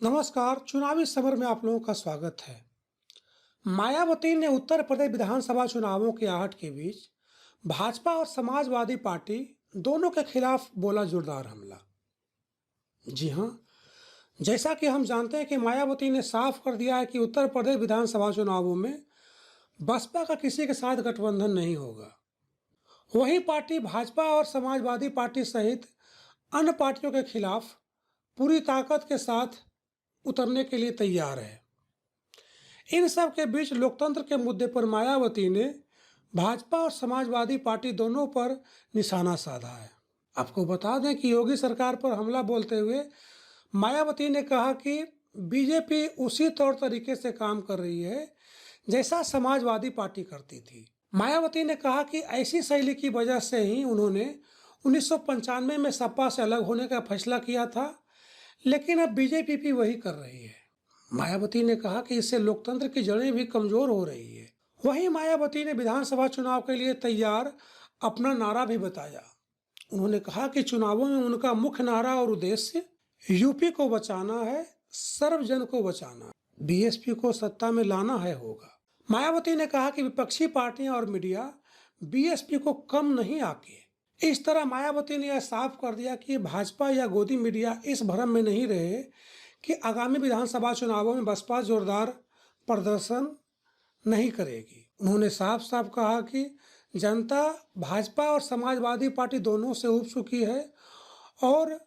नमस्कार। चुनावी समर में आप लोगों का स्वागत है। मायावती ने उत्तर प्रदेश विधानसभा चुनावों की आहट के बीच भाजपा और समाजवादी पार्टी दोनों के खिलाफ बोला जोरदार हमला। जी हां, जैसा कि हम जानते हैं कि मायावती ने साफ कर दिया है कि उत्तर प्रदेश विधानसभा चुनावों में बसपा का किसी के साथ गठबंधन नहीं होगा। वही पार्टी भाजपा और समाजवादी पार्टी सहित अन्य पार्टियों के खिलाफ पूरी ताकत के साथ उतरने के लिए तैयार है। इन सब के बीच लोकतंत्र के मुद्दे पर मायावती ने भाजपा और समाजवादी पार्टी दोनों पर निशाना साधा है। आपको बता दें कि योगी सरकार पर हमला बोलते हुए मायावती ने कहा कि बीजेपी उसी तौर तरीके से काम कर रही है जैसा समाजवादी पार्टी करती थी। मायावती ने कहा कि ऐसी शैली की वजह से ही उन्होंने 1995 में सपा से अलग होने का फैसला किया था, लेकिन अब बीजेपी भी वही कर रही है। मायावती ने कहा कि इससे लोकतंत्र की जड़ें भी कमजोर हो रही है। वहीं मायावती ने विधानसभा चुनाव के लिए तैयार अपना नारा भी बताया। उन्होंने कहा कि चुनावों में उनका मुख्य नारा और उद्देश्य यूपी को बचाना है, सर्वजन को बचाना, बीएसपी को सत्ता में लाना है होगा। मायावती ने कहा कि विपक्षी पार्टियां और मीडिया बीएसपी को कम नहीं आके। इस तरह मायावती ने यह साफ कर दिया कि भाजपा या गोदी मीडिया इस भ्रम में नहीं रहे कि आगामी विधानसभा चुनावों में बसपा जोरदार प्रदर्शन नहीं करेगी। उन्होंने साफ साफ कहा कि जनता भाजपा और समाजवादी पार्टी दोनों से उब चुकी है और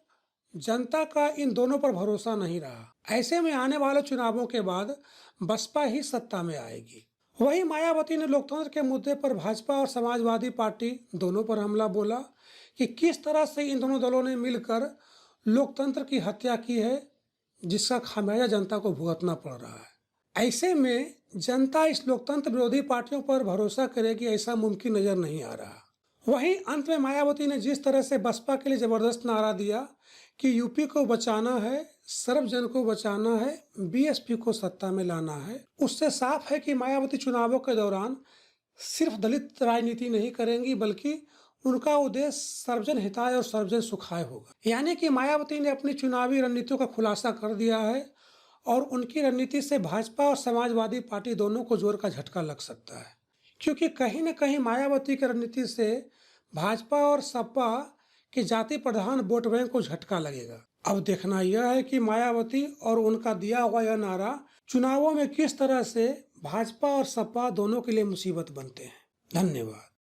जनता का इन दोनों पर भरोसा नहीं रहा। ऐसे में आने वाले चुनावों के बाद बसपा ही सत्ता में आएगी। वहीं मायावती ने लोकतंत्र के मुद्दे पर भाजपा और समाजवादी पार्टी दोनों पर हमला बोला कि किस तरह से इन दोनों दलों ने मिलकर लोकतंत्र की हत्या की है, जिसका खामियाजा जनता को भुगतना पड़ रहा है। ऐसे में जनता इस लोकतंत्र विरोधी पार्टियों पर भरोसा करेगी, ऐसा मुमकिन नजर नहीं आ रहा। वहीं अंत में मायावती ने जिस तरह से बसपा के लिए जबरदस्त नारा दिया कि यूपी को बचाना है, सर्वजन को बचाना है, बीएसपी को सत्ता में लाना है, उससे साफ है कि मायावती चुनावों के दौरान सिर्फ दलित राजनीति नहीं करेंगी, बल्कि उनका उद्देश्य सर्वजन हिताय और सर्वजन सुखाय होगा। यानी कि मायावती ने अपनी चुनावी रणनीतियों का खुलासा कर दिया है और उनकी रणनीति से भाजपा और समाजवादी पार्टी दोनों को जोर का झटका लग सकता है, क्योंकि कहीं न कहीं मायावती की रणनीति से भाजपा और सपा के जाति प्रधान वोट बैंक को झटका लगेगा। अब देखना यह है कि मायावती और उनका दिया हुआ यह नारा चुनावों में किस तरह से भाजपा और सपा दोनों के लिए मुसीबत बनते हैं। धन्यवाद।